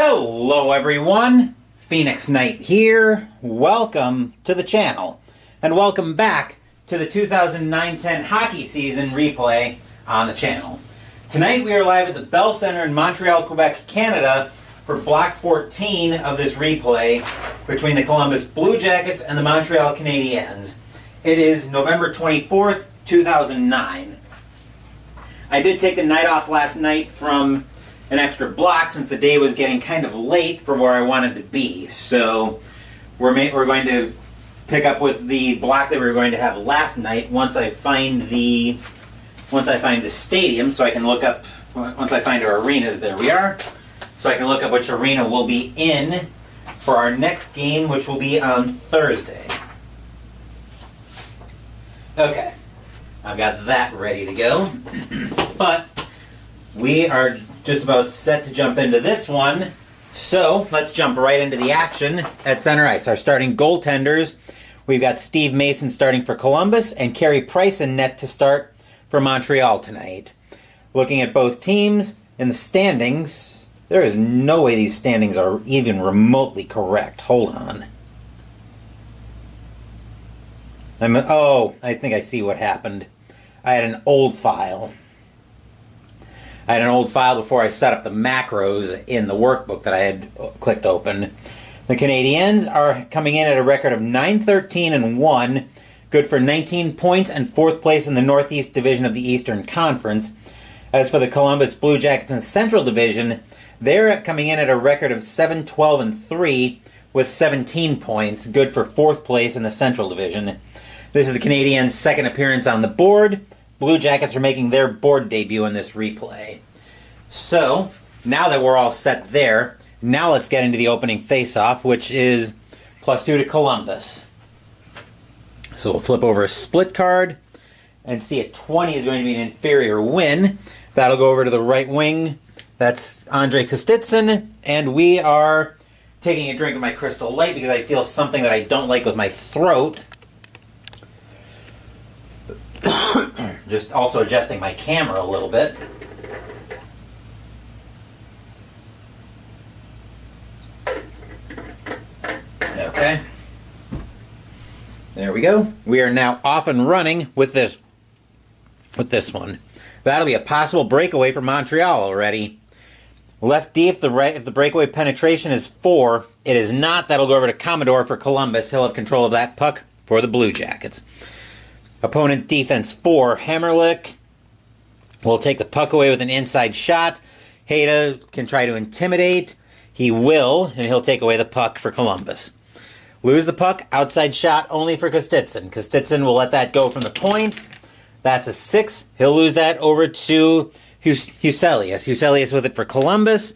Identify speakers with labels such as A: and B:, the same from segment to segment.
A: Hello everyone, Phoenix Knight here. Welcome to the channel, and welcome back to the 2009-10 hockey season replay on the channel. Tonight we are live at the Bell Center in Montreal, Quebec, Canada for Block 14 of this replay between the Columbus Blue Jackets and the Montreal Canadiens. It is November 24th, 2009. I did take the night off last night from an extra block since the day was getting kind of late for where I wanted to be. So we're going to pick up with the block that we were going to have last night once I find the stadium, so I can look up, once I find our arenas. There we are. So I can look up which arena we'll be in for our next game, which will be on Thursday. Okay, I've got that ready to go. But we are just about set to jump into this one. So let's jump right into the action at center ice. Our starting goaltenders, we've got Steve Mason starting for Columbus and Carey Price in net to start for Montreal tonight. Looking at both teams in the standings, there is no way these standings are even remotely correct. Hold on. I think I see what happened. I had an old file. Before I set up the macros in the workbook that I had clicked open. The Canadiens are coming in at a record of 9-13-1, good for 19 points and fourth place in the Northeast Division of the Eastern Conference. As for the Columbus Blue Jackets in the Central Division, they're coming in at a record of 7-12-3 with 17 points, good for fourth place in the Central Division. This is the Canadiens' second appearance on the board. Blue Jackets are making their board debut in this replay. So, now that we're all set there, now let's get into the opening face-off, which is +2 to Columbus. So we'll flip over a split card and see a 20 is going to be an inferior win. That'll go over to the right wing. That's Andrei Kostitsyn, and we are taking a drink of my Crystal Light because I feel something that I don't like with my throat. Just also adjusting my camera a little bit. Okay. There we go. We are now off and running with this one. That'll be a possible breakaway for Montreal already. Left D if the breakaway penetration is 4. It is not. That'll go over to Commodore for Columbus. He'll have control of that puck for the Blue Jackets. Opponent defense 4. Hammerlick will take the puck away with an inside shot. Hayda can try to intimidate. He will, and he'll take away the puck for Columbus. Lose the puck, outside shot only for Kostitsyn. Kostitsyn will let that go from the point. That's a 6. He'll lose that over to Huselius. Huselius with it for Columbus.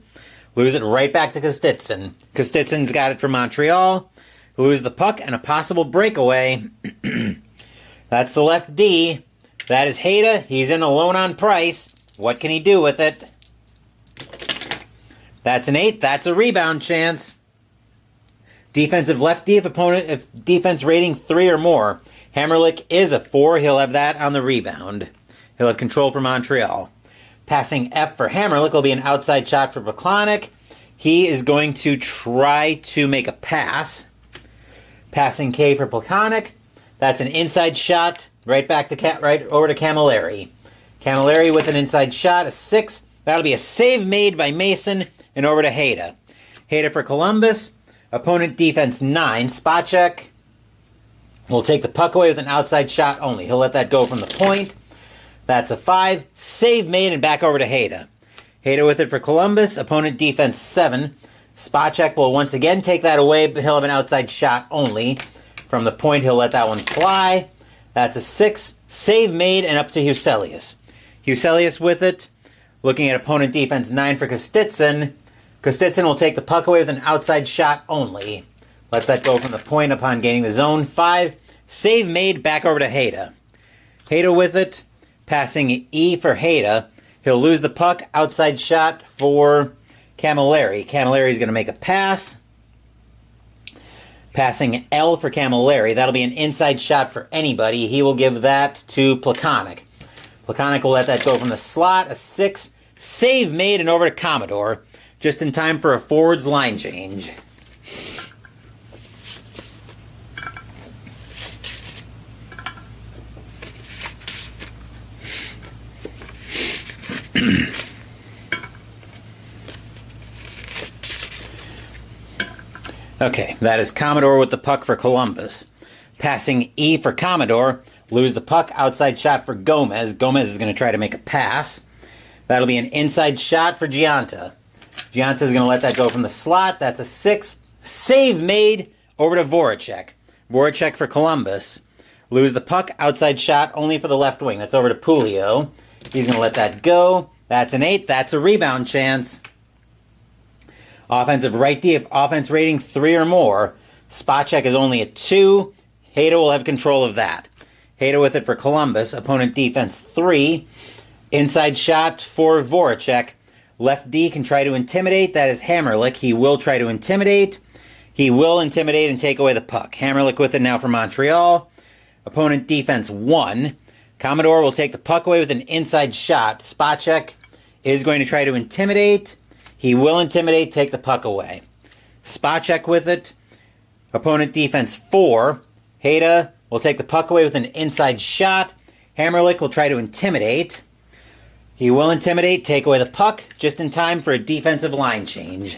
A: Lose it right back to Kostitsyn. Kostitsyn's got it for Montreal. Lose the puck and a possible breakaway. That's the left D. That is Hayda. He's in alone on Price. What can he do with it? That's an 8. That's a rebound chance. Defensive left D if defense rating 3 or more. Hammerlick is a 4. He'll have that on the rebound. He'll have control for Montreal. Passing F for Hammerlick will be an outside shot for Plekanec. He is going to try to make a pass. Passing K for Plekanec. That's an inside shot right back to right over to Camilleri. Camilleri with an inside shot, a 6. That'll be a save made by Mason and over to Hayda. Hayda for Columbus. Opponent defense 9. Spacek will take the puck away with an outside shot only. He'll let that go from the point. That's a 5. Save made and back over to Hayda. Hayda with it for Columbus. Opponent defense 7. Spacek will once again take that away, but he'll have an outside shot only. From the point, he'll let that one fly. That's a 6. Save made and up to Huselius. Huselius with it. Looking at opponent defense 9 for Kostitsyn. Kostitsyn will take the puck away with an outside shot only. Lets that go from the point upon gaining the zone. 5. Save made back over to Hayda. Hayda with it. Passing E for Hayda. He'll lose the puck. Outside shot for Camilleri. Camilleri is going to make a pass. Passing L for Camilleri. That'll be an inside shot for anybody. He will give that to Plekanec. Plekanec will let that go from the slot. A 6. Save made and over to Commodore. just in time for a forwards line change. Okay, that is Commodore with the puck for Columbus. Passing E for Commodore. Lose the puck, outside shot for Gomez. Gomez is going to try to make a pass. That'll be an inside shot for Gianta. Gianta is going to let that go from the slot. That's a 6. Save made over to Voracek. Voracek for Columbus. Lose the puck, outside shot only for the left wing. That's over to Pulio. He's going to let that go. That's an 8. That's a rebound chance. Offensive right D, if offense rating 3 or more. Spot check is only a 2. Hayda will have control of that. Hayda with it for Columbus. Opponent defense 3. Inside shot for Voracek. Left D can try to intimidate. That is Hammerlick. He will try to intimidate. He will intimidate and take away the puck. Hammerlick with it now for Montreal. Opponent defense 1. Commodore will take the puck away with an inside shot. Spot check is going to try to intimidate. He will intimidate, take the puck away. Spot check with it. Opponent defense 4. Hayda will take the puck away with an inside shot. Hammerlick will try to intimidate. He will intimidate, take away the puck, just in time for a defensive line change.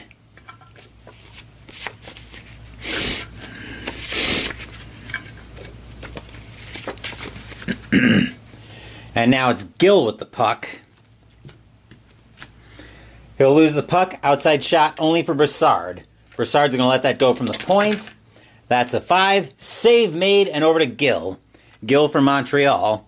A: And now it's Gill with the puck. He'll lose the puck, outside shot only for Brassard. Brassard's going to let that go from the point. That's a 5. Save made and over to Gill. Gill for Montreal.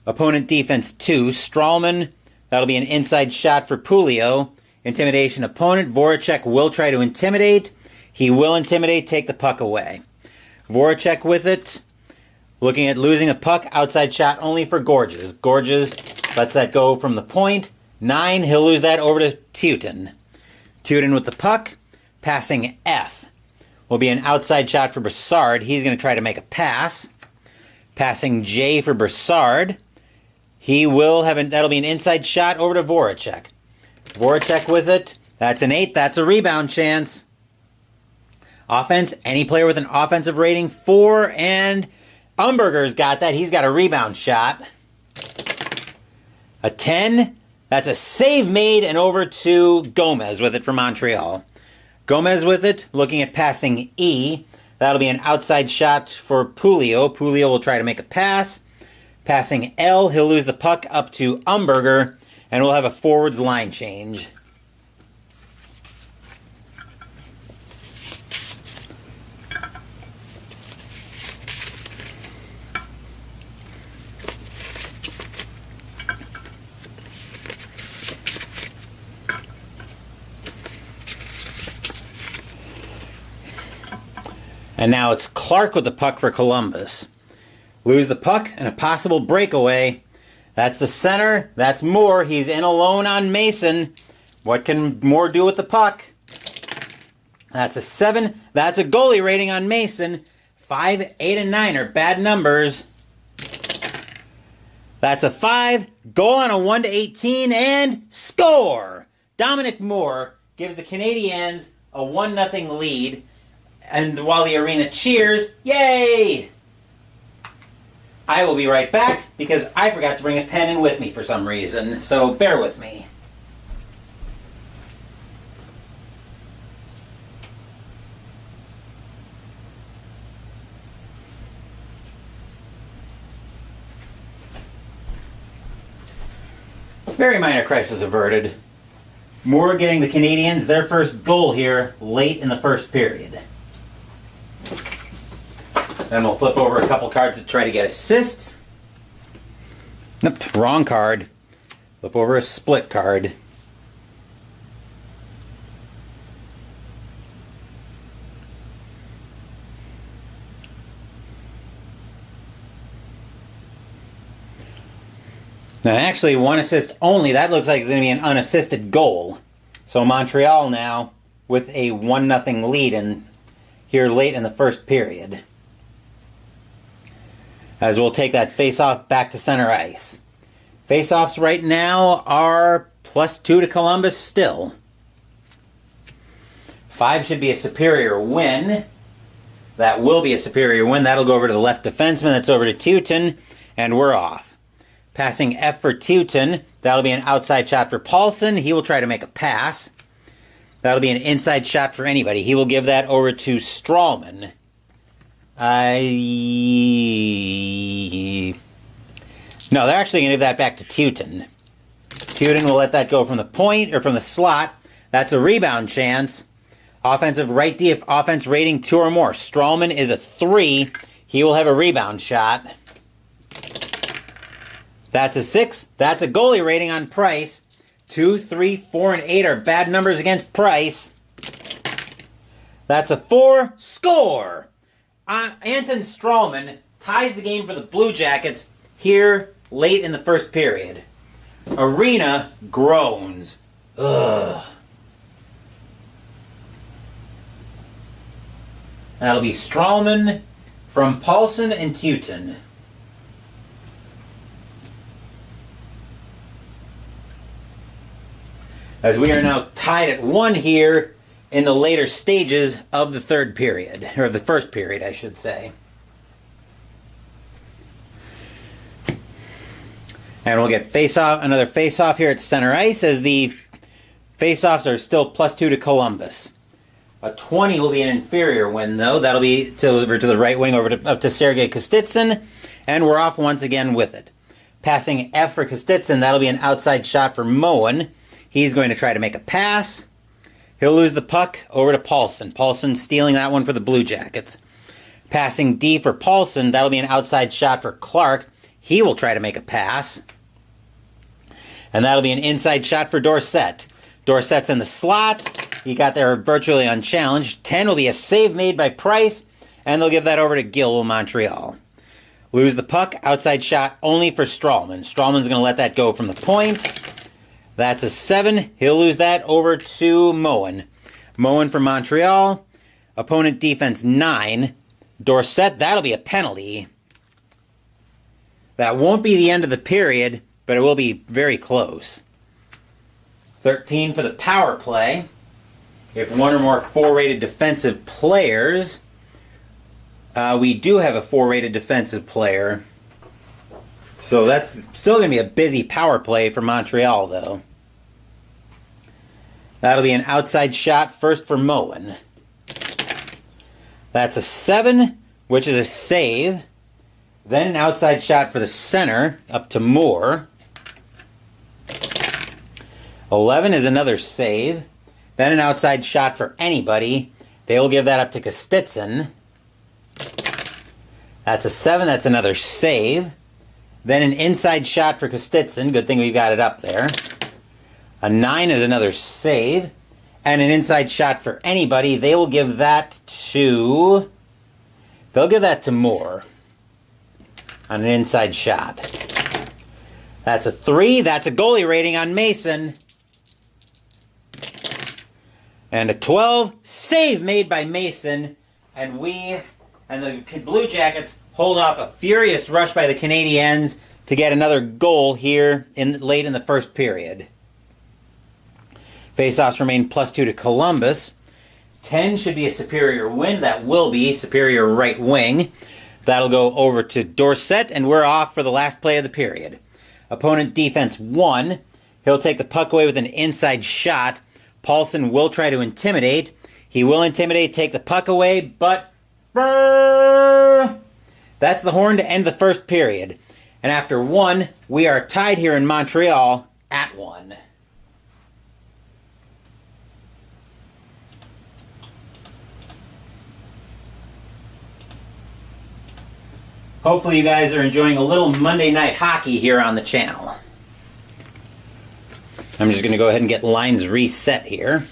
A: Opponent defense 2. Strawman, that'll be an inside shot for Pulio. Intimidation opponent. Voracek will try to intimidate. He will intimidate, take the puck away. Voracek with it. Looking at losing a puck, outside shot only for Gorges. Gorges lets that go from the point. 9, he'll lose that over to Teuton. Teuton with the puck. Passing F will be an outside shot for Brassard. He's going to try to make a pass. Passing J for Brassard. He will have that'll be an inside shot over to Voracek. Voracek with it. That's an 8. That's a rebound chance. Offense, any player with an offensive rating 4, and Umberger's got that. He's got a rebound shot. A 10. That's a save made and over to Gomez with it for Montreal. Gomez with it, looking at passing E. That'll be an outside shot for Pulio. Pulio will try to make a pass. Passing L, he'll lose the puck up to Umberger, and we'll have a forwards line change. And now it's Clark with the puck for Columbus. Lose the puck and a possible breakaway. That's the center. That's Moore. He's in alone on Mason. What can Moore do with the puck? That's a 7. That's a goalie rating on Mason. 5, 8, and 9 are bad numbers. That's a 5. Goal on a 1-18 and score! Dominic Moore gives the Canadiens a 1-0 lead. And while the arena cheers, yay! I will be right back because I forgot to bring a pen in with me for some reason, so bear with me. Very minor crisis averted. Moore getting the Canadiens their first goal here late in the first period. Then we'll flip over a couple cards to try to get assists. Nope, wrong card. Flip over a split card. Now actually, 1 assist only. That looks like it's going to be an unassisted goal. So Montreal now with a 1-0 lead in here late in the first period. As we'll take that face-off back to center ice. Face-offs right now are +2 to Columbus still. 5 should be a superior win. That will be a superior win. That'll go over to the left defenseman. That's over to Teuton, and we're off. Passing F for Teuton. That'll be an outside shot for Paulson. He will try to make a pass. That'll be an inside shot for anybody. He will give that over to Strawman. No, they're actually going to give that back to Teuton. Teuton will let that go from the point, or from the slot. That's a rebound chance. Offensive right D if offense rating 2 or more. Strawman is a 3. He will have a rebound shot. That's a 6. That's a goalie rating on Price. 2, 3, 4, and 8 are bad numbers against Price. That's a 4. Score! Anton Strawman ties the game for the Blue Jackets here late in the first period. Arena groans. Ugh. That'll be Strawman from Paulson and Teuton. As we are now tied at 1 here in the later stages of the third period, or the first period, I should say. And we'll get another face-off here at center ice, as the face-offs are still +2 to Columbus. A 20 will be an inferior win, though. That'll be over to the right wing, up to Sergei Kostitsyn, and we're off once again with it. Passing F for Kostitsyn, that'll be an outside shot for MON. He's going to try to make a pass. He'll lose the puck over to Paulson. Paulson stealing that one for the Blue Jackets. Passing D for Paulson, that'll be an outside shot for Clark. He will try to make a pass. And that'll be an inside shot for Dorsett. Dorsett's in the slot. He got there virtually unchallenged. 10 will be a save made by Price, and they'll give that over to Gill, Montreal. Lose the puck, outside shot only for Strawman. Strawman's going to let that go from the point. That's a 7. He'll lose that over to MON. MON for Montreal. Opponent defense 9. Dorsett, that'll be a penalty. That won't be the end of the period, but it will be very close. 13 for the power play. If one or more 4-rated defensive players, we do have a 4-rated defensive player. So that's still going to be a busy power play for Montreal, though. That'll be an outside shot first for MON. That's a 7, which is a save. Then an outside shot for the center, up to Moore. 11 is another save. Then an outside shot for anybody. They will give that up to Kostitsyn. That's a 7. That's another save. Then an inside shot for Kostitsyn. Good thing we've got it up there. A 9 is another save. And an inside shot for anybody. They will give that to... They'll give that to Moore. On an inside shot. That's a 3. That's a goalie rating on Mason. And a 12. Save made by Mason. And the Blue Jackets hold off a furious rush by the Canadiens to get another goal here late in the first period. Faceoffs remain +2 to Columbus. 10 should be a superior win. That will be superior right wing. That'll go over to Dorsett, and we're off for the last play of the period. Opponent defense 1. He'll take the puck away with an inside shot. Paulson will try to intimidate. He will intimidate, take the puck away, but... Brrr! That's the horn to end the first period. And after 1, we are tied here in Montreal at 1. Hopefully you guys are enjoying a little Monday night hockey here on the channel. I'm just going to go ahead and get lines reset here.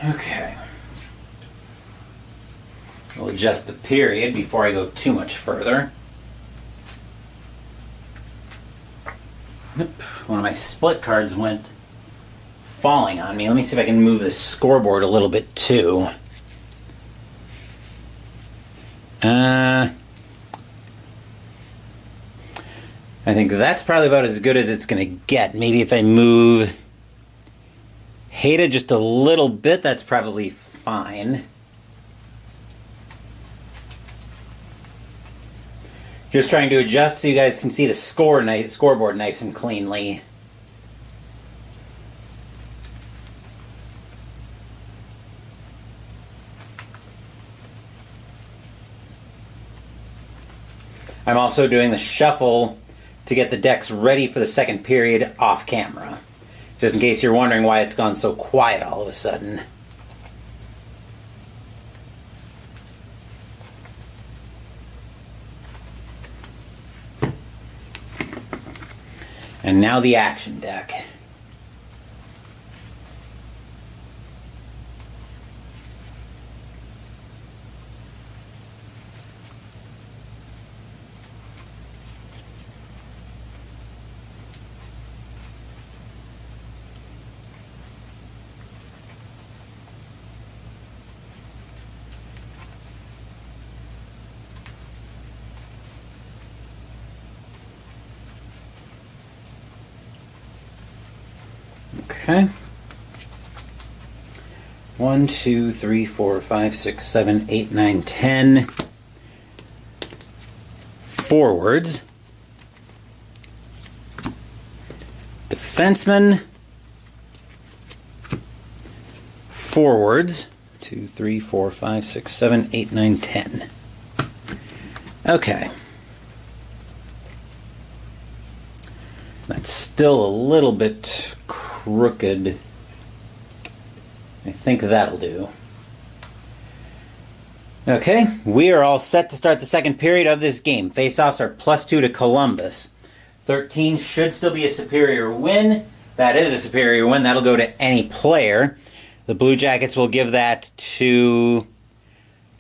A: Okay. adjust the period before I go too much further. Nope. One of my split cards went falling on me. Let me see if I can move the scoreboard a little bit too. I think that's probably about as good as it's going to get. Maybe if I move Haida just a little bit, that's probably fine. Just trying to adjust so you guys can see the scoreboard nice and cleanly. I'm also doing the shuffle to get the decks ready for the second period off camera. Just in case you're wondering why it's gone so quiet all of a sudden. And now the action deck. Okay. 1, 2, 3, 4, 5, 6, 7, 8, 9, 10 forwards. Defensemen. Forwards. 2, 3, 4, 5, 6, 7, 8, 9, 10. Okay. That's still a little bit crooked. I think that'll do. Okay, we are all set to start the second period of this game. Faceoffs are +2 to Columbus. 13 should still be a superior win. That is a superior win. That'll go to any player. The Blue Jackets will give that to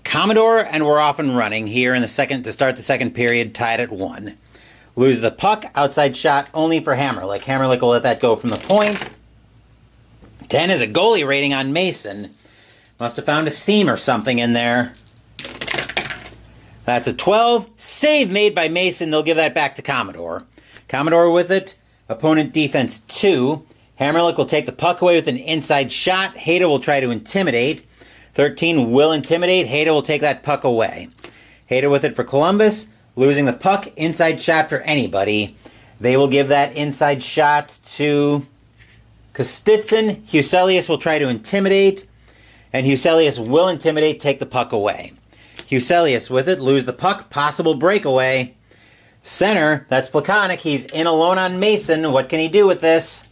A: Commodore, and we're off and running here in the second to start the second period, tied at 1. Lose the puck, outside shot only for Hammerlick. Hammerlick will let that go from the point. 10 is a goalie rating on Mason. Must have found a seam or something in there. That's a 12. Save made by Mason. They'll give that back to Commodore. Commodore with it. Opponent defense 2. Hammerlick will take the puck away with an inside shot. Haida will try to intimidate. 13 will intimidate. Haida will take that puck away. Haida with it for Columbus. Losing the puck, inside shot for anybody. They will give that inside shot to Kostitsin. Huselius will try to intimidate, and Huselius will intimidate, take the puck away. Huselius with it, lose the puck, possible breakaway. Center, that's Plekanec. He's in alone on Mason. What can he do with this?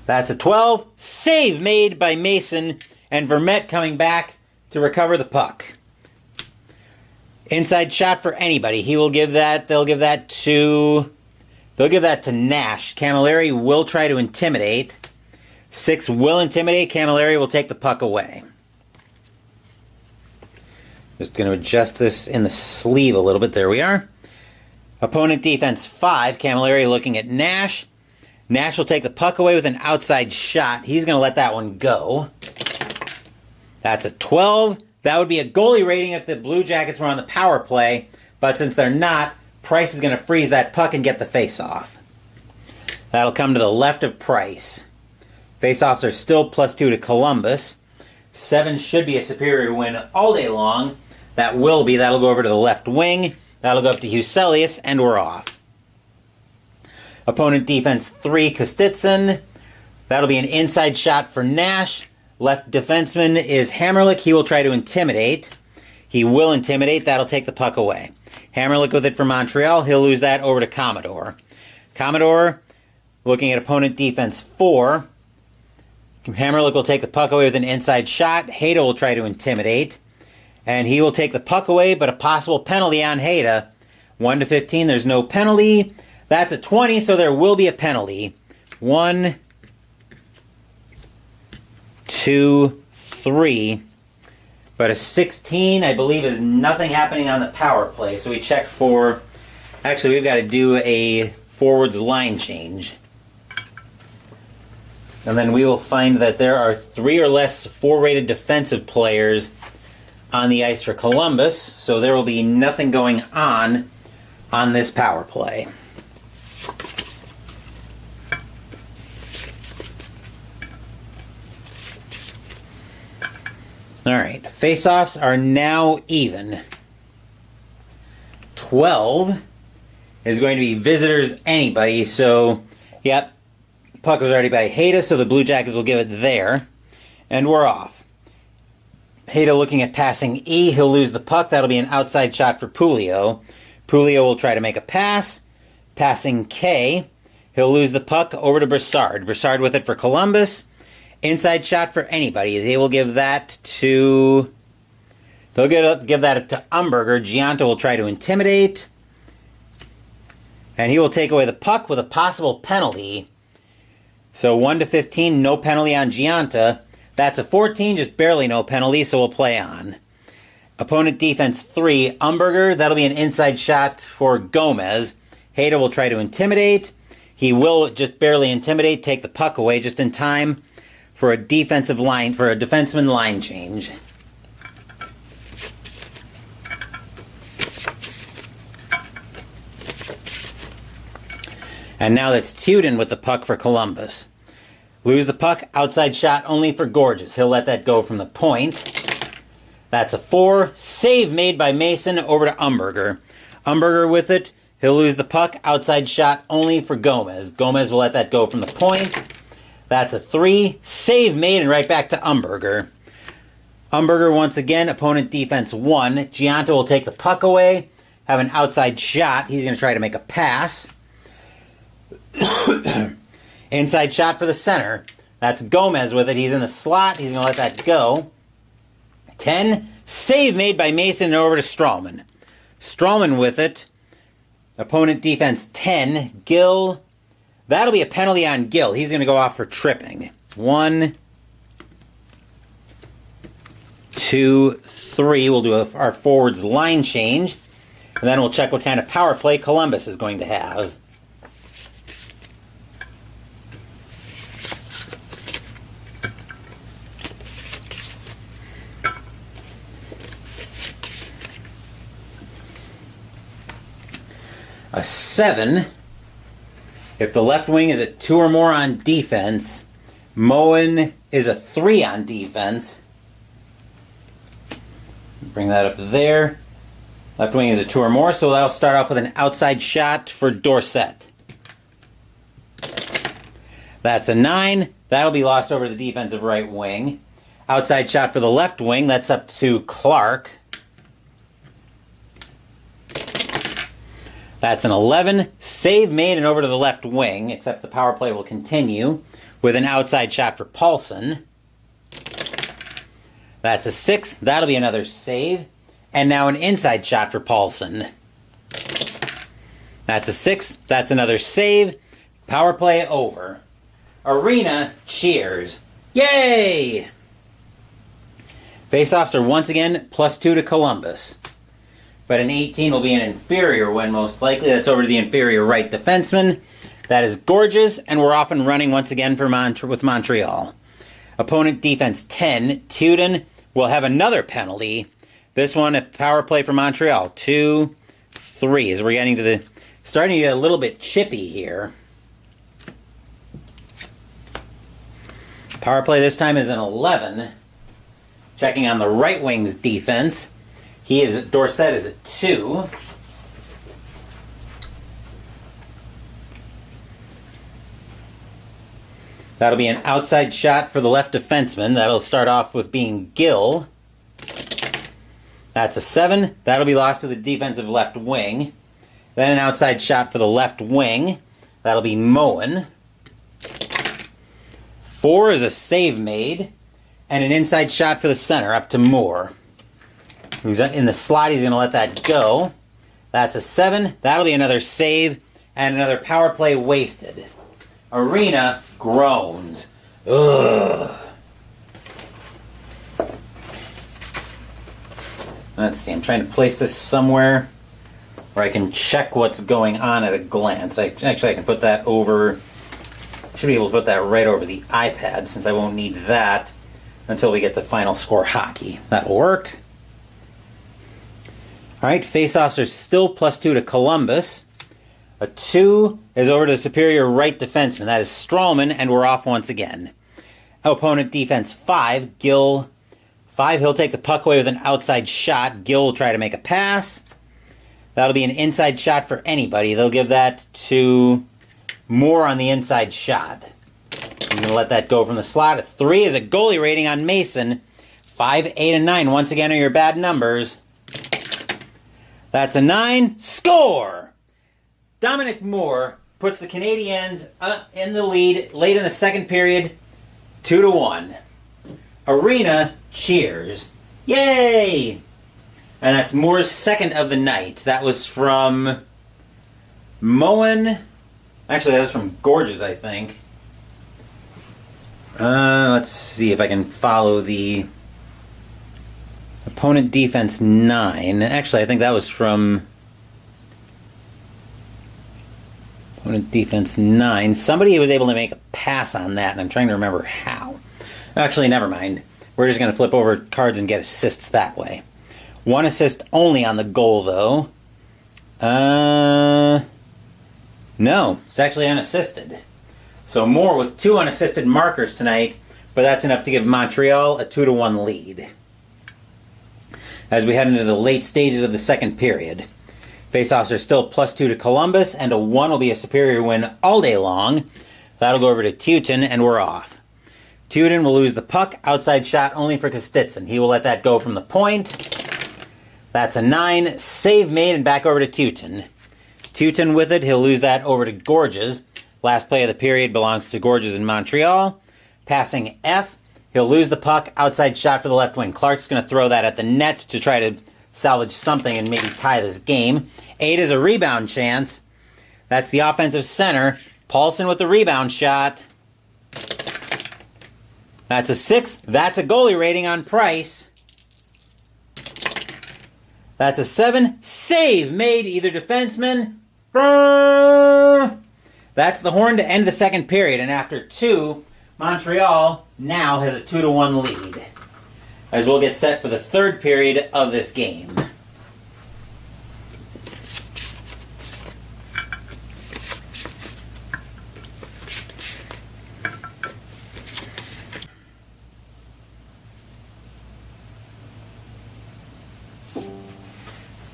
A: That's a 12. Save made by Mason, and Vermette coming back to recover the puck. Inside shot for anybody. He will give that. They'll give that to Nash. Camilleri will try to intimidate. 6 will intimidate. Camilleri will take the puck away. Just going to adjust this in the sleeve a little bit. There we are. Opponent defense 5. Camilleri looking at Nash. Nash will take the puck away with an outside shot. He's going to let that one go. That's a 12. That would be a goalie rating if the Blue Jackets were on the power play, but since they're not, Price is going to freeze that puck and get the face-off. That'll come to the left of Price. Face-offs are still +2 to Columbus. 7 should be a superior win all day long. That'll go over to the left wing. That'll go up to Huselius, and we're off. Opponent defense 3, Kostitsin. That'll be an inside shot for Nash. Left defenseman is Hammerlick. He will try to intimidate. He will intimidate. That'll take the puck away. Hammerlick with it for Montreal. He'll lose that over to Commodore. Commodore looking at opponent defense 4. Hammerlick will take the puck away with an inside shot. Haida will try to intimidate. And he will take the puck away, but a possible penalty on Haida. 1 to 15, there's no penalty. That's a 20, so there will be a penalty. 1, 2, 3. But a 16, I believe, is nothing happening on the power play. So we check for... Actually, we've got to do a forwards line change. And then we will find that there are 3 or less 4-rated defensive players on the ice for Columbus. So there will be nothing going on this power play. All right, face-offs are now even. 12 is going to be visitors anybody, so, yep, puck was already by Hayda, so the Blue Jackets will give it there, and we're off. Hayda looking at passing E, he'll lose the puck, that'll be an outside shot for Pulio. Pulio will try to make a pass, passing K, he'll lose the puck over to Brassard. Brassard with it for Columbus. Inside shot for anybody. They will give that to... They'll give that to Umberger. Gianta will try to intimidate. And he will take away the puck with a possible penalty. So 1-15, no penalty on Gianta. That's a 14, just barely no penalty, so we'll play on. Opponent defense 3, Umberger. That'll be an inside shot for Gomez. Hayda will try to intimidate. He will just barely intimidate, take the puck away just in time for a defenseman line change. And now that's Tuden with the puck for Columbus. Lose the puck, outside shot only for Gorges. He'll let that go from the point. That's a 4. Save made by Mason over to Umberger. Umberger with it. He'll lose the puck, outside shot only for Gomez. Gomez will let that go from the point. That's a 3. Save made and right back to Umberger. Umberger once again, opponent defense 1. Gianta will take the puck away, have an outside shot. He's going to try to make a pass. Inside shot for the center. That's Gomez with it. He's in the slot. He's going to let that go. 10. Save made by Mason and over to Strawman. Strawman with it. Opponent defense 10. Gill. That'll be a penalty on Gill. He's going to go off for tripping. 1, 2, 3. We'll do our forwards line change. And then we'll check what kind of power play Columbus is going to have. A 7. If the left wing is a 2 or more on defense, MON is a 3 on defense. Bring that up there. Left wing is a 2 or more, so that'll start off with an outside shot for Dorsett. That's a 9. That'll be lost over to the defensive right wing. Outside shot for the left wing. That's up to Clark. That's an 11. Save made and over to the left wing, except the power play will continue with an outside shot for Paulson. That's a 6. That'll be another save. And now an inside shot for Paulson. That's a 6. That's another save. Power play over. Arena cheers. Yay! Faceoffs are once again +2 to Columbus. But an 18 will be an inferior win, most likely. That's over to the inferior right defenseman. That is Gorges, and we're off and running once again with Montreal. Opponent defense 10. Tuden will have another penalty. This one, a power play for Montreal. 2, 3. As we're getting to starting to get a little bit chippy here. Power play this time is an 11. Checking on the right wing's defense. Dorsett is a 2. That'll be an outside shot for the left defenseman. That'll start off with being Gill. That's a 7. That'll be lost to the defensive left wing. Then an outside shot for the left wing. That'll be Moen. 4 is a save made. And an inside shot for the center up to Moore. Who's in the slot, he's going to let that go. That's a 7. That'll be another save and another power play wasted. Arena groans. Ugh. Let's see, I'm trying to place this somewhere where I can check what's going on at a glance. Actually, I can put that over, should be able to put that right over the iPad since I won't need that until we get to Final Score Hockey. That'll work. All right, faceoffs are still +2 to Columbus. A 2 is over to the superior right defenseman. That is Strawman, and we're off once again. Opponent defense 5, Gill 5. He'll take the puck away with an outside shot. Gill will try to make a pass. That'll be an inside shot for anybody. They'll give that to Moore on the inside shot. I'm going to let that go from the slot. A 3 is a goalie rating on Mason. 5, 8, and 9 once again are your bad numbers. That's a 9. Score! Dominic Moore puts the Canadiens in the lead late in the second period, 2-1. Arena cheers. Yay! And that's Moore's second of the night. That was from MON. Actually, that was from Gorges, I think. Let's see if I can follow the opponent defense 9. Actually, I think that was from opponent defense 9. Somebody was able to make a pass on that, and I'm trying to remember how. Actually, never mind. We're just going to flip over cards and get assists that way. 1 assist only on the goal, though. No, it's actually unassisted. So Moore with 2 unassisted markers tonight, but that's enough to give Montreal a 2-1 lead. As we head into the late stages of the second period, faceoffs are still +2 to Columbus, and a 1 will be a superior win all day long. That'll go over to Teuton, and we're off. Teuton will lose the puck, outside shot only for Kostitsyn. He will let that go from the point. That's a 9. Save made and back over to Teuton. Teuton with it. He'll lose that over to Gorges. Last play of the period belongs to Gorges in Montreal. Passing F. He'll lose the puck. Outside shot for the left wing. Clark's going to throw that at the net to try to salvage something and maybe tie this game. 8 is a rebound chance. That's the offensive center. Paulson with the rebound shot. That's a 6. That's a goalie rating on Price. That's a 7. Save made, either defenseman. That's the horn to end the second period. And after 2, Montreal now has a 2-1 lead. As we'll get set for the third period of this game.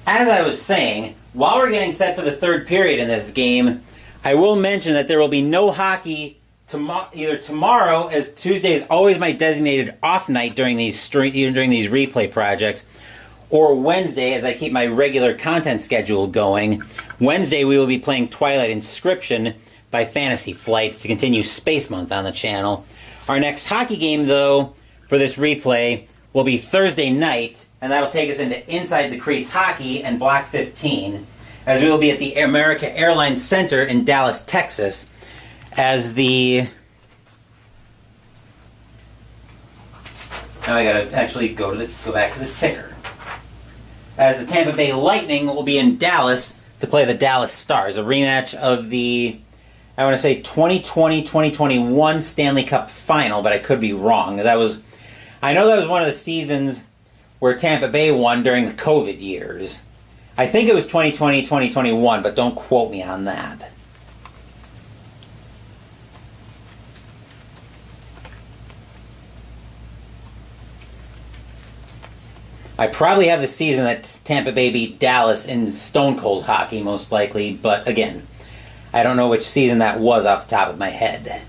A: As I was saying, while we're getting set for the third period in this game, I will mention that there will be no hockey either tomorrow, as Tuesday is always my designated off night during these replay projects, or Wednesday, as I keep my regular content schedule going. Wednesday we will be playing Twilight Inscription by Fantasy Flight to continue Space Month on the channel. Our next hockey game, though, for this replay will be Thursday night, and that'll take us into Inside the Crease Hockey and Block 15, as we will be at the America Airlines Center in Dallas, Texas, as the... Now I gotta actually go back to the ticker. As the Tampa Bay Lightning will be in Dallas to play the Dallas Stars, a rematch of the, I want to say 2020-2021 Stanley Cup Final, but I could be wrong. I know that was one of the seasons where Tampa Bay won during the COVID years. I think it was 2020-2021, but don't quote me on that. I probably have the season that Tampa Bay beat Dallas in Stone Cold hockey, most likely, but again, I don't know which season that was off the top of my head.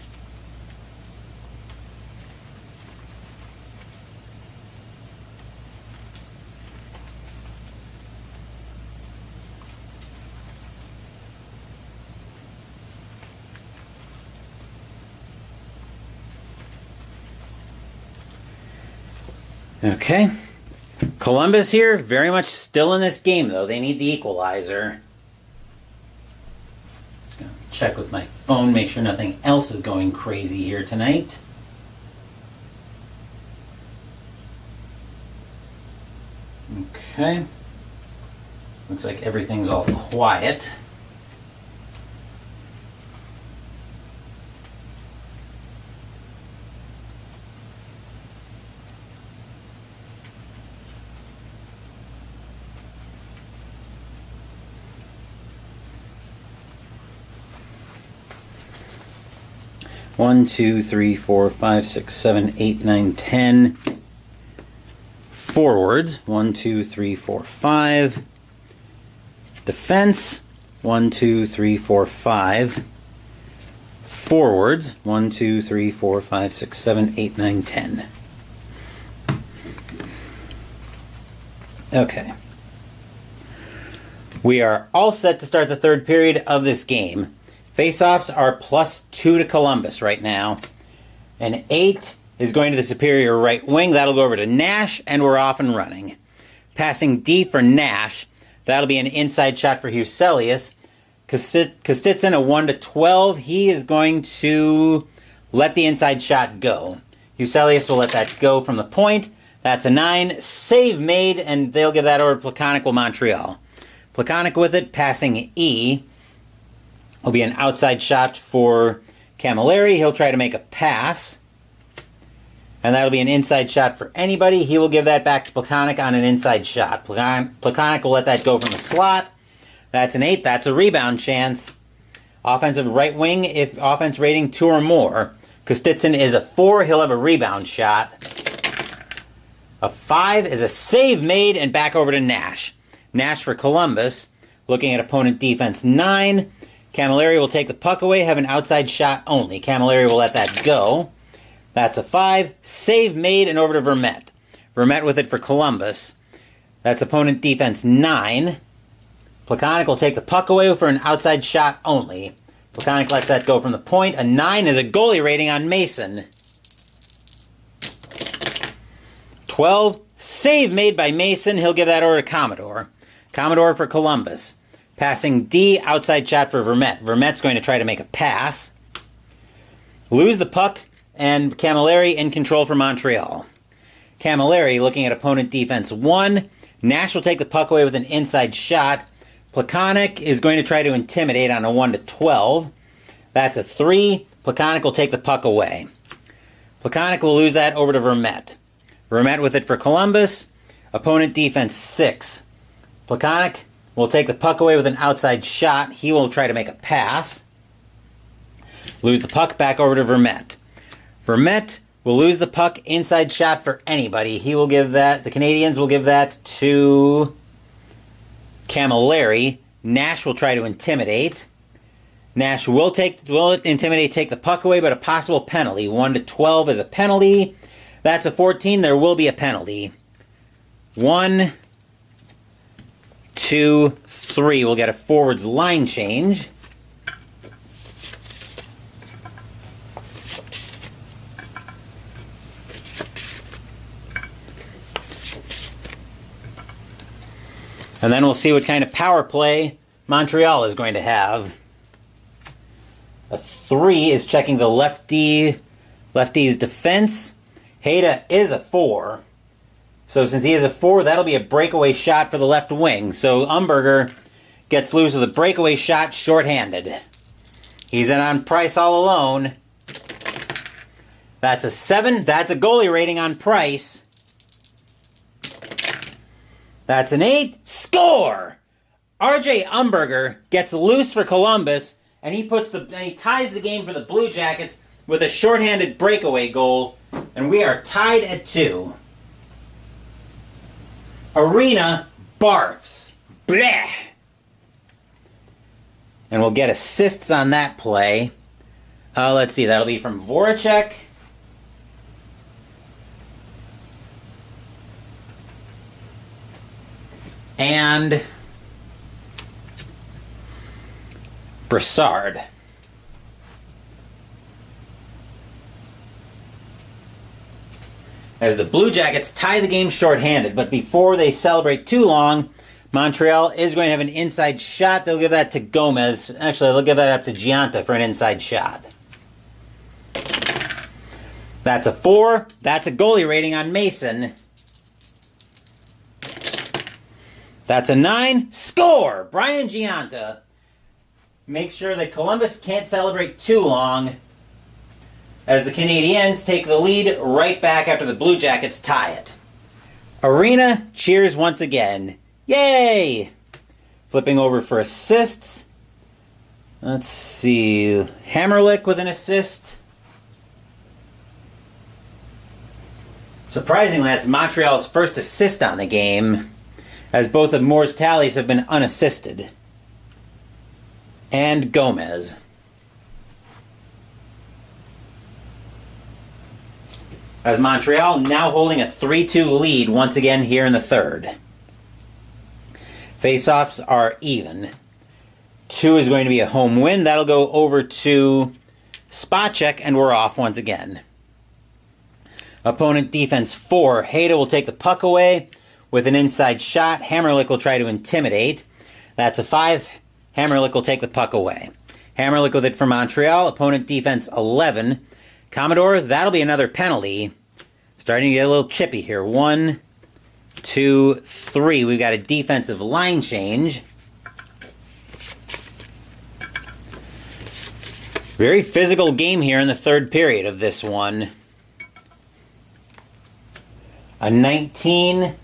A: Okay. Columbus here, very much still in this game, though. They need the equalizer. Just going to check with my phone, make sure nothing else is going crazy here tonight. Okay. Looks like everything's all quiet. One, two, three, four, five, six, seven, eight, nine, 10. Forwards. 1, 2, 3, 4, 5. Defense. 1, 2, 3, 4, 5. Forwards. 1, 2, 3, 4, 5, 6, 7, 8, 9, 10. Okay. We are all set to start the third period of this game. Faceoffs are +2 to Columbus right now. An 8 is going to the superior right wing. That'll go over to Nash, and we're off and running. Passing D for Nash. That'll be an inside shot for Huselius. Kostitsyn, a 1 to 12. He is going to let the inside shot go. Huselius will let that go from the point. That's a 9. Save made, and they'll give that over to Plekanec with Montreal. Plekanec with it, passing E. Will be an outside shot for Camilleri. He'll try to make a pass. And that'll be an inside shot for anybody. He will give that back to Plekanec on an inside shot. Plekanec will let that go from the slot. That's an 8. That's a rebound chance. Offensive right wing, if offense rating 2 or more. Kostitsyn is a 4. He'll have a rebound shot. A 5 is a save made and back over to Nash. Nash for Columbus. Looking at opponent defense 9. Camilleri will take the puck away, have an outside shot only. Camilleri will let that go. That's a 5. Save made and over to Vermette. Vermette with it for Columbus. That's opponent defense 9. Plekanec will take the puck away for an outside shot only. Plekanec lets that go from the point. A 9 is a goalie rating on Mason. 12. Save made by Mason. He'll give that over to Commodore. Commodore for Columbus. Passing D, outside shot for Vermette. Vermette's going to try to make a pass. Lose the puck, and Camilleri in control for Montreal. Camilleri looking at opponent defense 1. Nash will take the puck away with an inside shot. Plekanec is going to try to intimidate on a 1 to 12. That's a 3. Plekanec will take the puck away. Plekanec will lose that over to Vermette. Vermette with it for Columbus. Opponent defense 6. Plekanec will take the puck away with an outside shot. He will try to make a pass. Lose the puck back over to Vermette. Vermette will lose the puck, inside shot for anybody. He will give that, the Canadiens will give that to Camilleri. Nash will try to intimidate. Nash will intimidate, take the puck away, but a possible penalty. 1 to 12 is a penalty. That's a 14. There will be a penalty. 1, 2, 3. We'll get a forwards line change. And then we'll see what kind of power play Montreal is going to have. A 3 is checking the lefty's defense. Hayda is a 4. So since he is a 4, that'll be a breakaway shot for the left wing. So Umberger gets loose with a breakaway shot, shorthanded. He's in on Price all alone. That's a 7. That's a goalie rating on Price. That's an 8. Score! RJ Umberger gets loose for Columbus, and he ties the game for the Blue Jackets with a shorthanded breakaway goal, and we are tied at 2. Arena barfs. Blech. And we'll get assists on that play. Let's see, that'll be from Voracek. And Brassard. As the Blue Jackets tie the game shorthanded, but before they celebrate too long, Montreal is going to have an inside shot. They'll give that to Gomez. Actually, they'll give that up to Gianta for an inside shot. That's a 4. That's a goalie rating on Mason. That's a 9. Score! Brian Giunta. Make sure that Columbus can't celebrate too long as the Canadiens take the lead right back after the Blue Jackets tie it. Arena cheers once again. Yay! Flipping over for assists. Let's see. Hammerlick with an assist. Surprisingly, that's Montreal's first assist on the game, as both of Moore's tallies have been unassisted. And Gomez. As Montreal now holding a 3-2 lead once again here in the third. Faceoffs are even. 2 is going to be a home win. That'll go over to Spacek, and we're off once again. Opponent defense 4. Hayda will take the puck away with an inside shot. Hammerlick will try to intimidate. That's a 5. Hammerlick will take the puck away. Hammerlick with it for Montreal. Opponent defense 11. Commodore, that'll be another penalty. Starting to get a little chippy here. 1, 2, 3. We've got a defensive line change. Very physical game here in the third period of this one. A 19.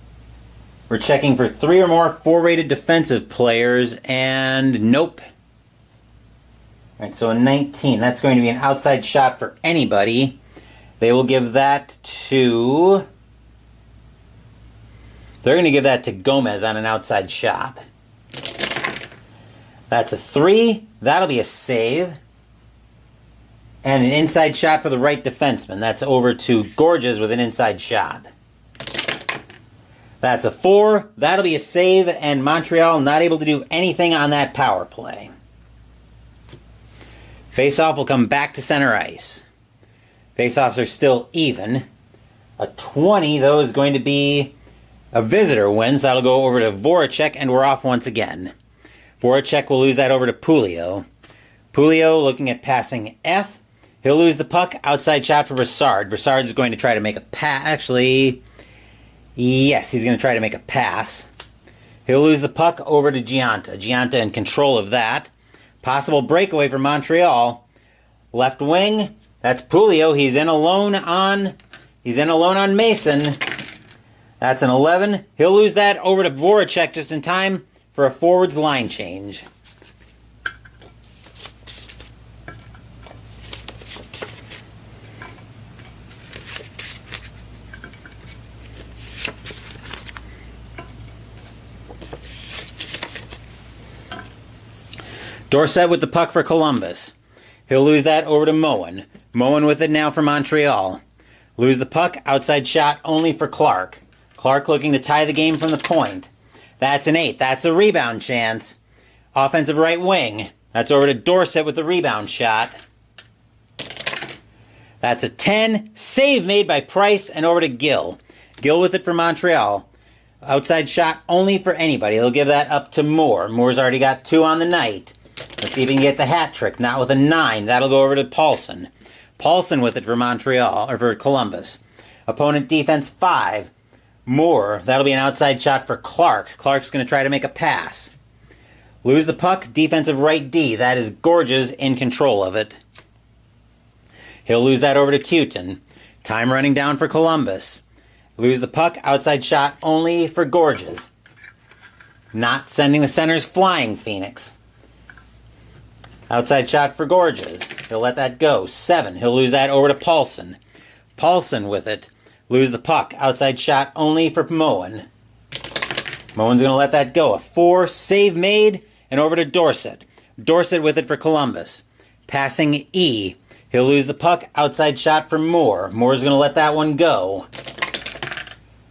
A: We're checking for 3 or more 4-rated defensive players, and nope. All right, so a 19. That's going to be an outside shot for anybody. They will give that to... They're going to give that to Gomez on an outside shot. That's a 3. That'll be a save. And an inside shot for the right defenseman. That's over to Gorges with an inside shot. That's a 4. That'll be a save, and Montreal not able to do anything on that power play. Faceoff will come back to center ice. Faceoffs are still even. A 20, though, is going to be a visitor win, so that'll go over to Voracek, and we're off once again. Voracek will lose that over to Pulio. Pulio looking at passing F. He'll lose the puck. Outside shot for Brassard. Brassard is going to try to make a pass. Actually... Yes, he's going to try to make a pass. He'll lose the puck over to Giunta. Giunta in control of that. Possible breakaway for Montreal. Left wing, that's Pulio. He's in alone on Mason. That's an 11. He'll lose that over to Voracek just in time for a forwards line change. Dorsett with the puck for Columbus. He'll lose that over to MON. MON with it now for Montreal. Lose the puck. Outside shot only for Clark. Clark looking to tie the game from the point. That's an 8. That's a rebound chance. Offensive right wing. That's over to Dorsett with the rebound shot. That's a 10. Save made by Price and over to Gill. Gill with it for Montreal. Outside shot only for anybody. He'll give that up to Moore. Moore's already got 2 on the night. Let's see if he can get the hat trick. Not with a 9. That'll go over to Paulson. Paulson with it for Montreal, or for Columbus. Opponent defense 5. Moore. That'll be an outside shot for Clark. Clark's going to try to make a pass. Lose the puck. Defensive right D. That is Gorges in control of it. He'll lose that over to Teuton. Time running down for Columbus. Lose the puck. Outside shot only for Gorges. Not sending the centers flying, Phoenix. Outside shot for Gorges. He'll let that go. 7. He'll lose that over to Paulson. Paulson with it. Lose the puck. Outside shot only for Moen. Moen's going to let that go. A 4. Save made. And over to Dorsett. Dorsett with it for Columbus. Passing E. He'll lose the puck. Outside shot for Moore. Moore's going to let that one go.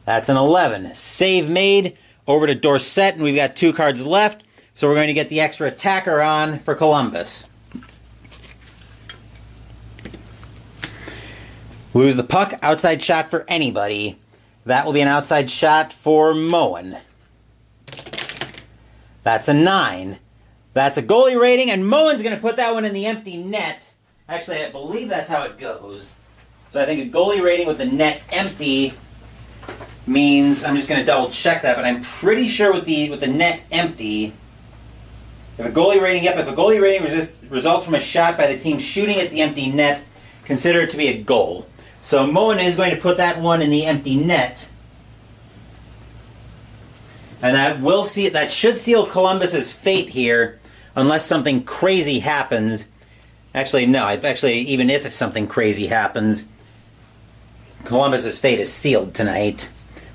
A: That's an 11. Save made. Over to Dorsett. And we've got 2 cards left. So we're going to get the extra attacker on for Columbus. Lose the puck. Outside shot for anybody. That will be an outside shot for Moen. That's a 9. That's a goalie rating, and Moen's going to put that one in the empty net. Actually, I believe that's how it goes. So I think a goalie rating with the net empty means, I'm just going to double check that, but I'm pretty sure with the net empty, if a goalie rating results from a shot by the team shooting at the empty net, consider it to be a goal. So MON is going to put that one in the empty net. And that should seal Columbus's fate here, unless something crazy happens. Actually, no. Even if something crazy happens, Columbus's fate is sealed tonight.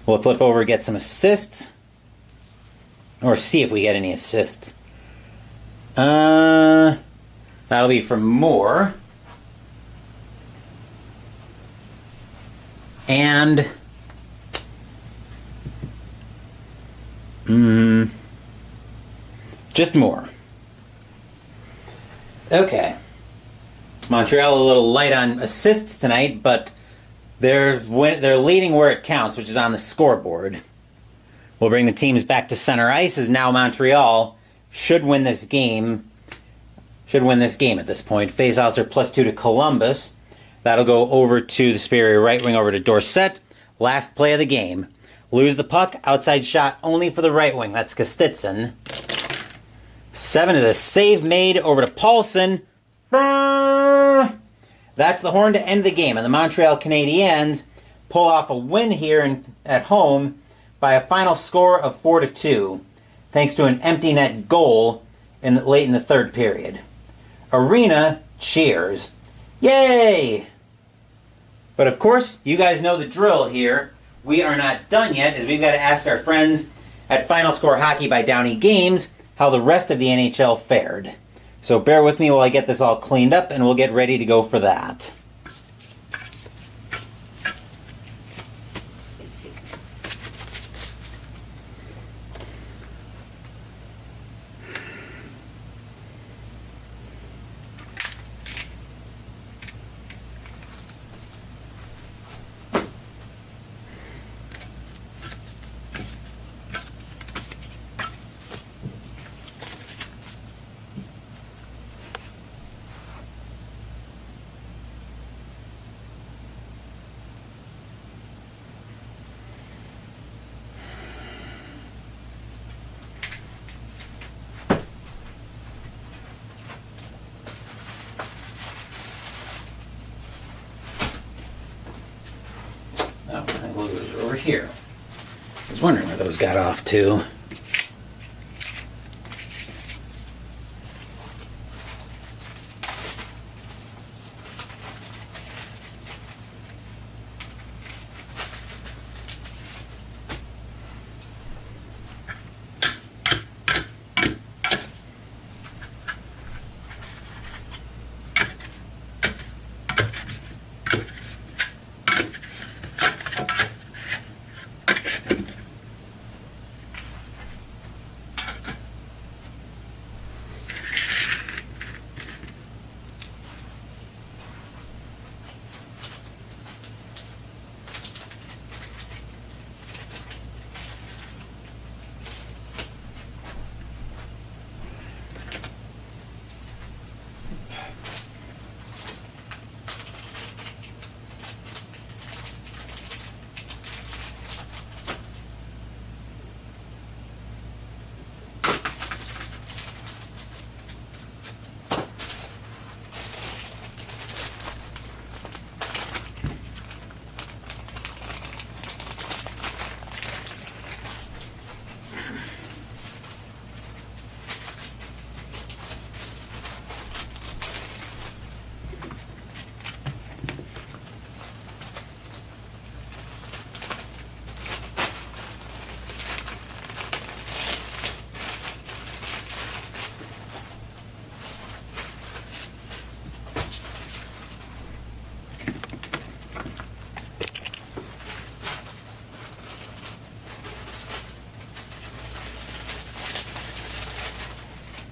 A: We'll flip over and get some assists. Or see if we get any assists. That'll be from Moore. And just Moore. Okay. Montreal a little light on assists tonight, but they're leading where it counts, which is on the scoreboard. We'll bring the teams back to center ice, as now Montreal should win this game. Should win this game at this point. Faceoffs are +2 to Columbus. That'll go over to the Superior right wing, over to Dorsett. Last play of the game. Lose the puck. Outside shot only for the right wing. That's Kostitsyn. 7 is a save made over to Paulson. That's the horn to end the game. And the Montreal Canadiens pull off a win here at home by a final score of 4-2, thanks to an empty net goal late in the third period. Arena cheers. Yay! But of course, you guys know the drill here. We are not done yet, as we've got to ask our friends at Final Score Hockey by Downey Games how the rest of the NHL fared. So bear with me while I get this all cleaned up, and we'll get ready to go for that. Here. I was wondering where those got off to.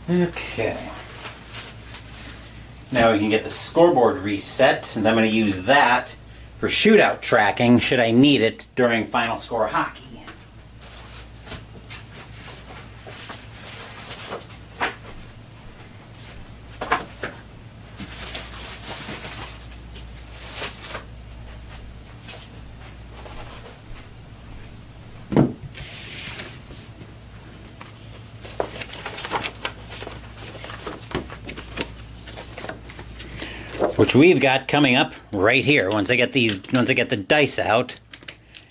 A: Okay. Now we can get the scoreboard reset, since I'm going to use that for shootout tracking should I need it during Final Score Hockey. which we've got coming up right here once I get the dice out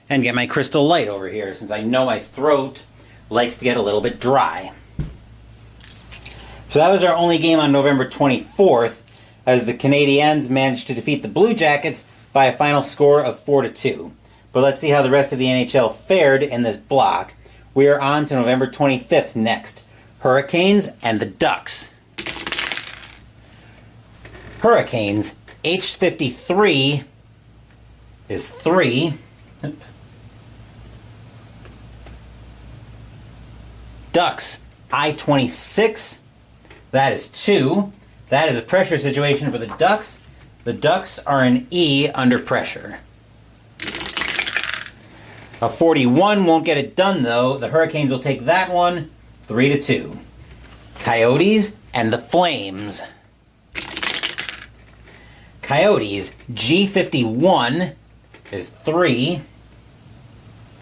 A: and get my Crystal Light over here, since I know my throat likes to get a little bit dry. So that was our only game on November 24th, as the Canadiens managed to defeat the Blue Jackets by a final score of 4-2. But let's see how the rest of the NHL fared in this block. We are on to November 25th next. Hurricanes and the Ducks. Hurricanes, H53 is 3. Ducks, I-26, that is 2. That is a pressure situation for the Ducks. The Ducks are an E under pressure. A 41 won't get it done, though. The Hurricanes will take that one, 3-2. Coyotes and the Flames. Coyotes, G51 is 3.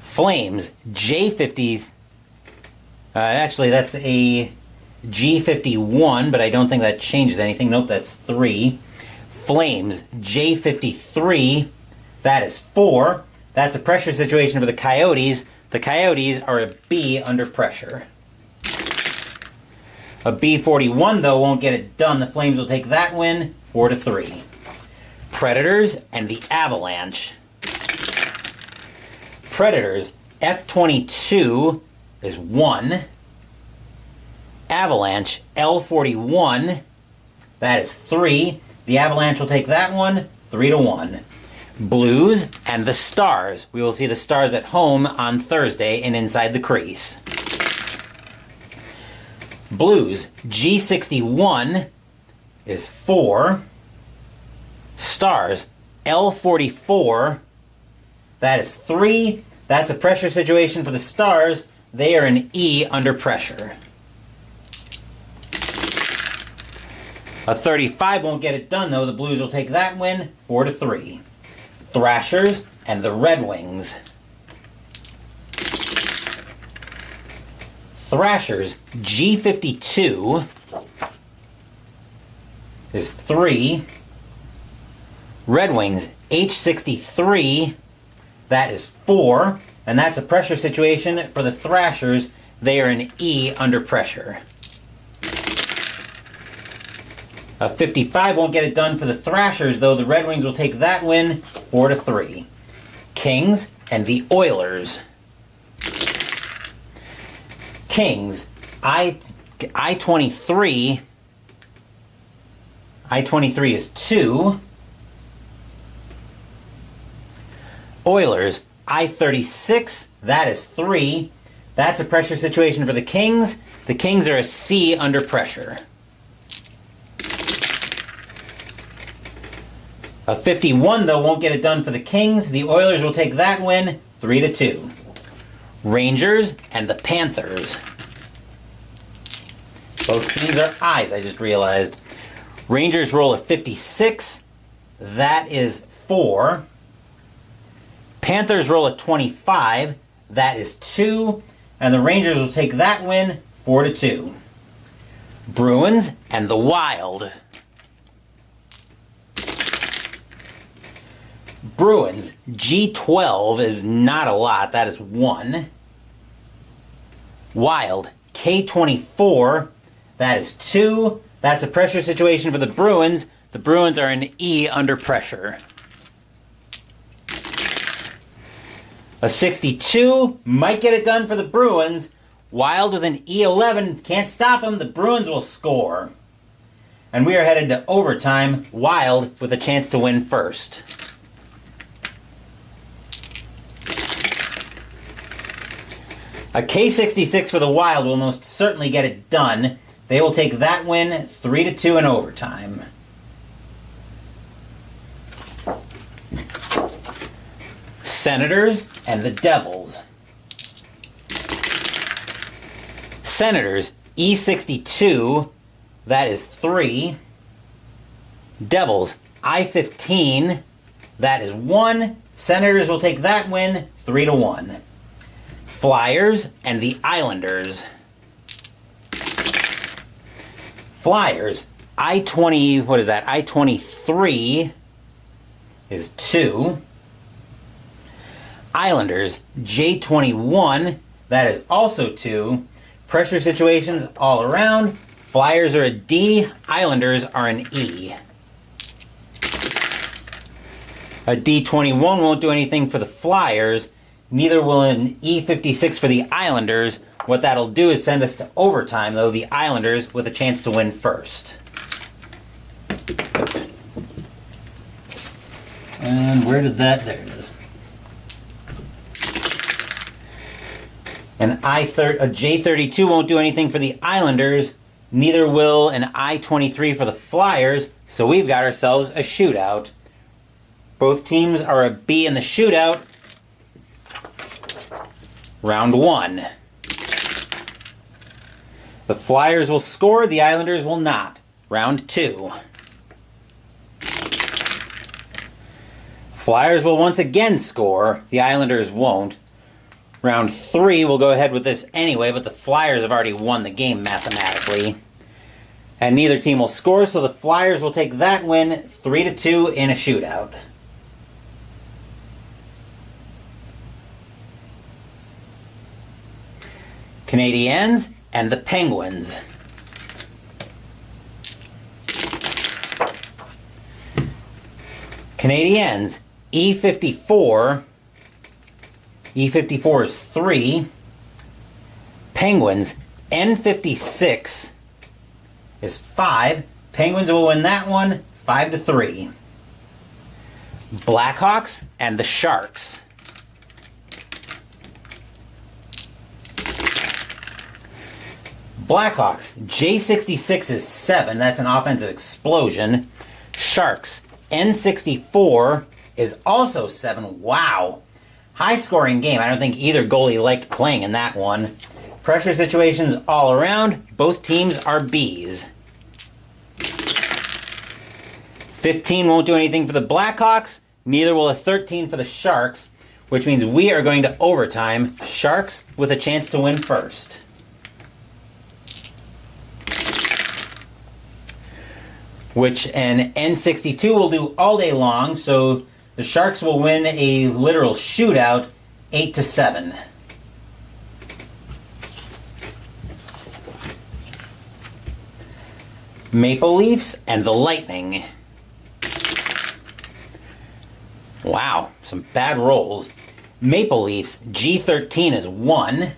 A: Flames, J50. Actually, that's a G51, but I don't think that changes anything. Nope, that's 3. Flames, J53, that is 4. That's a pressure situation for the Coyotes. The Coyotes are a B under pressure. A B41, though, won't get it done. The Flames will take that win, 4-3. Predators and the Avalanche. Predators, F22 is 1. Avalanche, L41, that is 3. The Avalanche will take that one, 3-1. Blues and the Stars. We will see the Stars at home on Thursday and Inside the Crease. Blues, G61 is 4. Stars, L44, that is 3. That's a pressure situation for the Stars. They are an E under pressure. A 35 won't get it done, though. The Blues will take that win, 4-3. Thrashers and the Red Wings. Thrashers, G52 is 3. Red Wings, H63, that is 4. And that's a pressure situation for the Thrashers. They are an E under pressure. A 55 won't get it done for the Thrashers, though. The Red Wings will take that win, 4-3. Kings and the Oilers. Kings, I-23. I-23 is 2. Oilers, I-36, that is 3. That's a pressure situation for the Kings. The Kings are a C under pressure. A 51, though, won't get it done for the Kings. The Oilers will take that win, 3-2. Rangers and the Panthers. Both teams are I's, I just realized. Rangers roll a 56. That is 4. Panthers roll a 25. That is 2. And the Rangers will take that win, 4-2. Bruins and the Wild. Bruins, G12 is not a lot. That is 1. Wild, K24, that is 2. That's a pressure situation for the Bruins. The Bruins are an E under pressure. A 62 might get it done for the Bruins. Wild with an E11, can't stop them. The Bruins will score. And we are headed to overtime. Wild with a chance to win first. A K66 for the Wild will most certainly get it done. They will take that win 3-2 in overtime. Senators and the Devils. Senators, E62, that is 3. Devils, I15, that is 1. Senators will take that win 3-1. Flyers and the Islanders. Flyers, I-20, what is that? I-23 is 2. Islanders, J-21, that is also 2. Pressure situations all around. Flyers are a D, Islanders are an E. A D-21 won't do anything for the Flyers. Neither will an E-56 for the Islanders. What that'll do is send us to overtime, though, the Islanders with a chance to win first. And where did that? There it is. A J-32 won't do anything for the Islanders. Neither will an I-23 for the Flyers. So we've got ourselves a shootout. Both teams are a B in the shootout. Round 1. The Flyers will score, the Islanders will not. Round 2. Flyers will once again score, the Islanders won't. Round 3, we'll go ahead with this anyway, but the Flyers have already won the game mathematically. And neither team will score, so the Flyers will take that win 3-2 in a shootout. Canadiens and the Penguins. Canadiens, E54. E54 is 3. Penguins, N56 is 5. Penguins will win that one 5-3. Blackhawks and the Sharks. Blackhawks, J66 is 7. That's an offensive explosion. Sharks, N64 is also 7. Wow. High-scoring game. I don't think either goalie liked playing in that one. Pressure situations all around. Both teams are Bs. 15 won't do anything for the Blackhawks. Neither will a 13 for the Sharks, which means we are going to overtime. Sharks with a chance to win first. Which an N62 will do all day long, so the Sharks will win a literal shootout 8-7. Maple Leafs and the Lightning. Wow, some bad rolls. Maple Leafs, G13 is 1.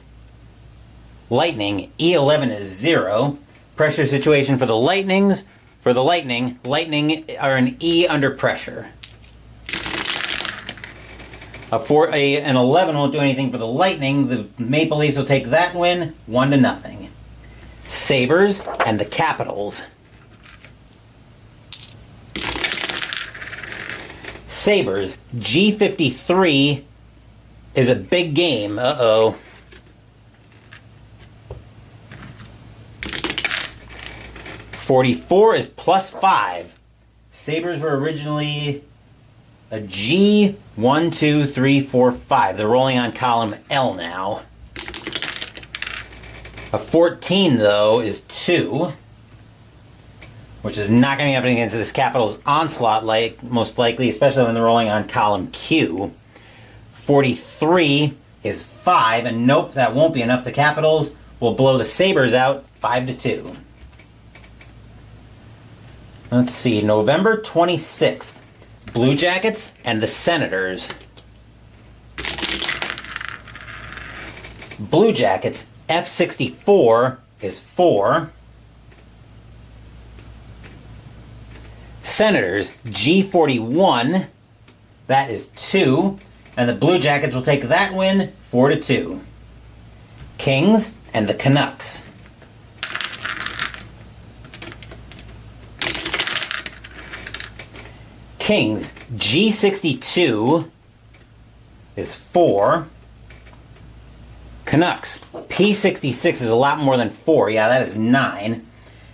A: Lightning, E11 is 0. Pressure situation for the Lightnings. For the Lightning are an E under pressure. An 11 won't do anything for the Lightning. The Maple Leafs will take that win 1-0. Sabres and the Capitals. Sabres, G53 is a big game. Uh-oh. .44 is +5. Sabres were originally a G, 1, 2, 3, 4, 5. They're rolling on column L now. A 14, though, is 2, which is not going to happen against this Capitals onslaught, most likely, especially when they're rolling on column Q. 43 is 5, and nope, that won't be enough. The Capitals will blow the Sabres out 5-2. Let's see, November 26th, Blue Jackets and the Senators. Blue Jackets, F64 is 4. Senators, G41, that is 2. And the Blue Jackets will take that win 4-2. Kings and the Canucks. Kings, G62 is 4. Canucks, P66 is a lot more than 4. Yeah, that is 9.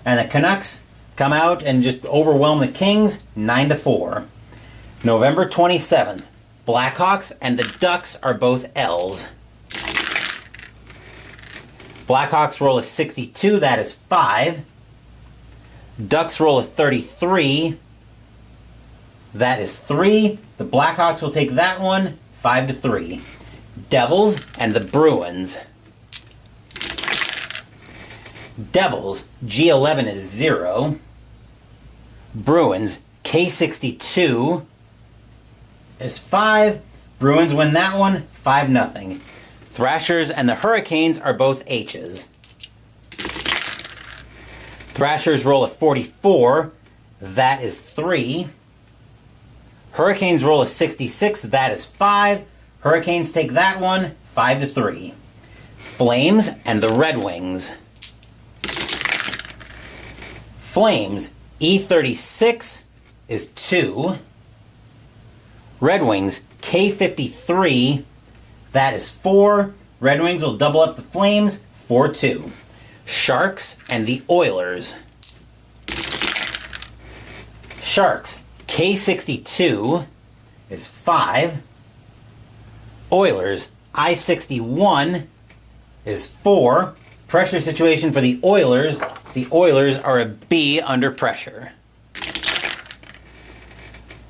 A: And the Canucks come out and just overwhelm the Kings 9-4. November 27th, Blackhawks and the Ducks are both L's. Blackhawks roll a 62, that is 5. Ducks roll a 33. That is 3. The Blackhawks will take that one 5-3. Devils and the Bruins. Devils, G11 is 0. Bruins, K62 is 5. Bruins win that one 5-0. Thrashers and the Hurricanes are both H's. Thrashers roll a 44. That is 3. Hurricanes roll a 66. That is 5. Hurricanes take that one 5-3. Flames and the Red Wings. Flames, E36 is 2. Red Wings, K53, that is 4. Red Wings will double up the Flames, 4-2. Sharks and the Oilers. Sharks, K62 is 5. Oilers, I61 is 4. Pressure situation for the Oilers. The Oilers are a B under pressure.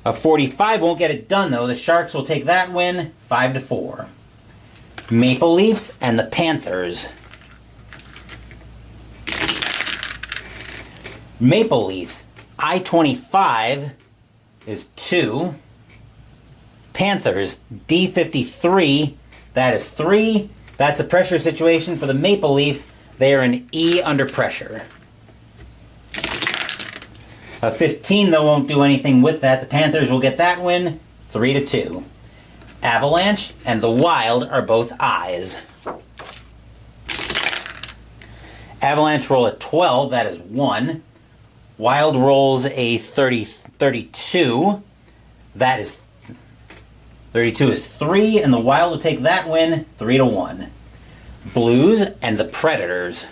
A: A 45 won't get it done, though. The Sharks will take that win 5-4. Maple Leafs and the Panthers. Maple Leafs, I-25 is 2. Panthers, D-53, that is 3. That's a pressure situation for the Maple Leafs. They are an E under pressure. A 15, though, won't do anything with that. The Panthers will get that win 3-2. Avalanche and the Wild are both I's. Avalanche roll a 12, that is 1. Wild rolls a 32, that is 32 is 3, and the Wild will take that win 3-1. Blues and the Predators.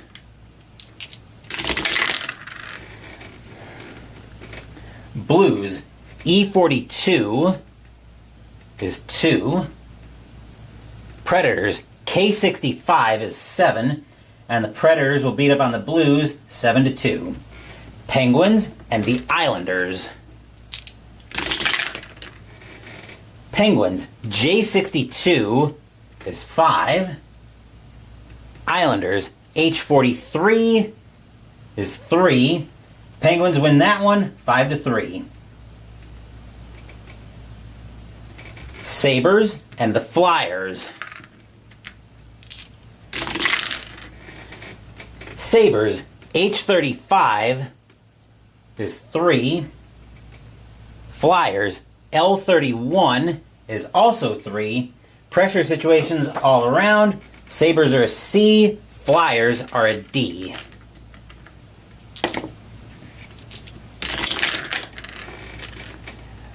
A: Blues, E42 is 2. Predators, K65 is 7. And the Predators will beat up on the Blues 7-2. Penguins and the Islanders. Penguins, J62 is 5. Islanders, H43 is 3. Penguins win that one 5-3. Sabres and the Flyers. Sabres, H35 is 3. Flyers, L31 is also 3. Pressure situations all around. Sabres are a C. Flyers are a D.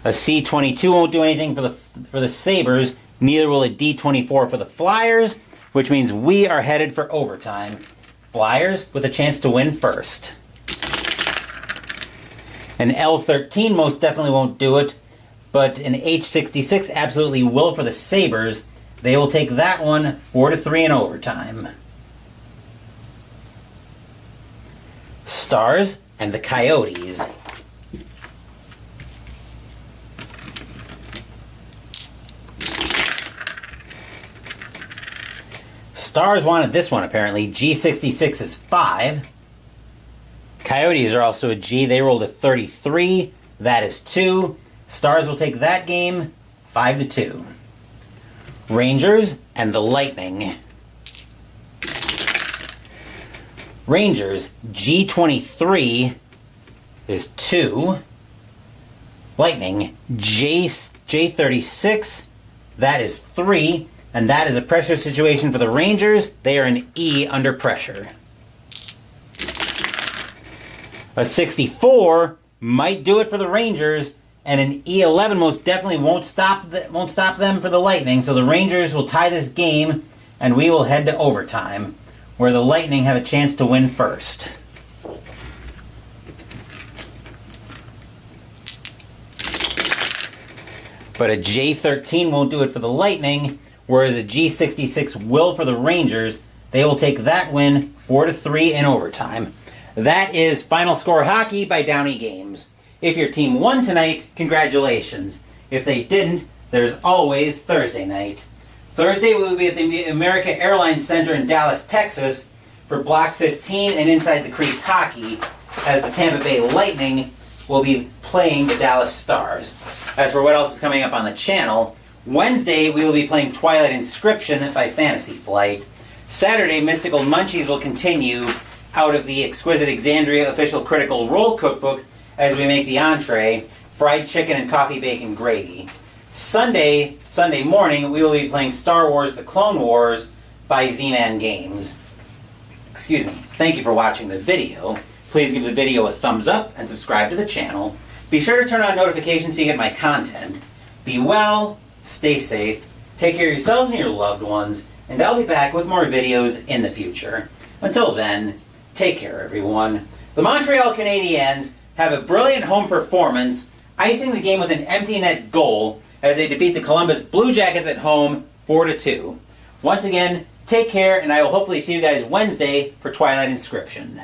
A: A C22 won't do anything for the Sabres. Neither will a D24 for the Flyers, which means we are headed for overtime. Flyers with a chance to win first. An L13 most definitely won't do it, but an H66 absolutely will for the Sabres. They will take that one 4-3 in overtime. Stars and the Coyotes. Stars wanted this one, apparently. G66 is 5. Coyotes are also a G. They rolled a 33. That is 2. Stars will take that game 5-2. Rangers and the Lightning. Rangers, G23 is 2. Lightning, J36, that is 3. And that is a pressure situation for the Rangers. They are an E under pressure. A 64 might do it for the Rangers, and an E11 most definitely won't stop them for the Lightning. So the Rangers will tie this game, and we will head to overtime, where the Lightning have a chance to win first. But a J13 won't do it for the Lightning, whereas a G66 will for the Rangers. They will take that win 4-3 in overtime. That is Final Score Hockey by Downey Games. If your team won tonight, congratulations. If they didn't, there's always Thursday night. Thursday we will be at the America Airlines Center in Dallas, Texas for Block 15 and Inside the Crease Hockey, as the Tampa Bay Lightning will be playing the Dallas Stars. As for what else is coming up on the channel, Wednesday we will be playing Twilight Inscription by Fantasy Flight. Saturday, Mystical Munchies will continue out of the Exquisite Exandria Official Critical Role Cookbook as we make the entree, fried chicken and coffee bacon gravy. Sunday morning, we will be playing Star Wars The Clone Wars by Z-Man Games. Excuse me. Thank you for watching the video. Please give the video a thumbs up and subscribe to the channel. Be sure to turn on notifications so you get my content. Be well, stay safe, take care of yourselves and your loved ones, and I'll be back with more videos in the future. Until then, take care, everyone. The Montreal Canadiens have a brilliant home performance, icing the game with an empty net goal as they defeat the Columbus Blue Jackets at home 4-2. Once again, take care, and I will hopefully see you guys Wednesday for Twilight Inscription.